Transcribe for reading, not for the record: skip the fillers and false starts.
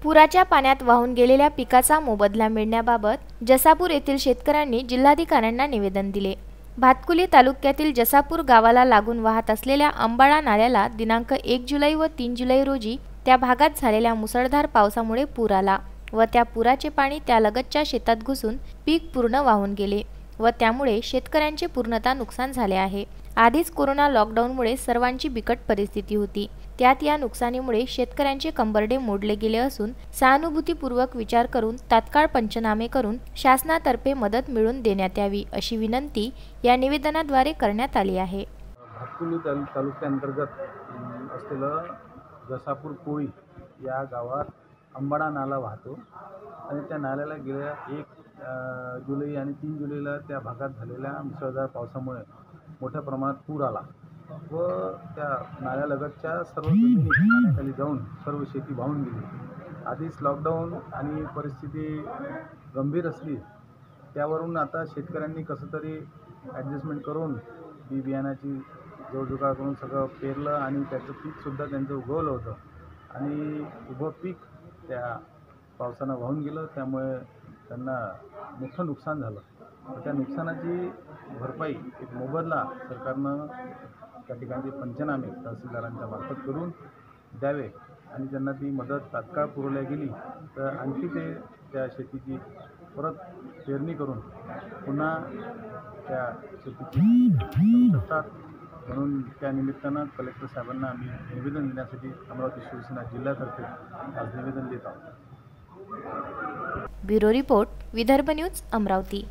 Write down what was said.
पुराच्या पाण्यात वाहून गेलेल्या पिकाचा मोबदला मिळण्याबाबत जसापूर येथील शेतकऱ्यांनी जिल्हाधिकाऱ्यांना निवेदन दिले। भातकुली तालुक्यातील जसापूर गावाला लागून वाहत असलेल्या अंबाळा नाल्याला दिनांक 1 जुलै व 3 जुलै रोजी त्या भागात झालेल्या मुसळधार पावसामुळे पूर आला व त्या पुराचे पाणी त्या लगतच्या शेतात घुसून पीक पूर्ण वाहून गेले व त्यामुळे शेतकऱ्यांचे पूर्णतः नुकसान झाले आहे। आधीच कोरोना लॉकडाऊनमुळे सर्वांची बिकट परिस्थिती होती, त्यात या नुकसानीमुळे शेतकऱ्यांचे कंबरडे मोडले गेले असून सहानुभूतीपूर्वक विचार करून तात्काळ पंचनामे करून शासनातर्फे मदत मिळवून देण्यात यावी अशी विनंती या निवेदनाद्वारे करण्यात आली आहे। भातकुली तालुक्यांतर्गत असलेलं जसापूर कोळी या गावात अंबाडा नाला वाहतो आणि त्या नाल्याला गेल्या 1 जुलै आणि 3 जुलैला त्या भागात झालेल्या मुसळधार पावसामुळे मोठ्या प्रमाणात पूर आला व त्या नाल्यालगतच्या सर्व जमिनी पाण्याखाली जाऊन सर्व शेती वाहून गेली। आधीच लॉकडाऊन आणि परिस्थिती गंभीर असली त्यावरून आता शेतकऱ्यांनी कसं तरी ॲडजस्टमेंट करून बियाण्याची जोडजुगाड करून सगळं पेरलं आणि त्याचं पीकसुद्धा त्यांचं उगवलं होतं आणि उभं पीक त्या पावसानं वाहून गेलं, त्यामुळे त्यांना मोठं नुकसान झालं। त्या नुकसानाची भरपाई एक मोबदला सरकारनं त्या ठिकाणचे पंचनामे तहसीलदारांच्या मार्फत करून द्यावे आणि त्यांना ती मदत तात्काळ पुरवल्या गेली तर आणखी ते त्या शेतीची परत पेरणी करून पुन्हा त्या शेतीची करू शकतात। म्हणून त्या निमित्तानं कलेक्टर साहेबांना आम्ही निवेदन देण्यासाठी अमरावती शिवसेना जिल्ह्यातर्फे आज निवेदन देत आहोत। Bureau report, Vidarbha news, Amravati.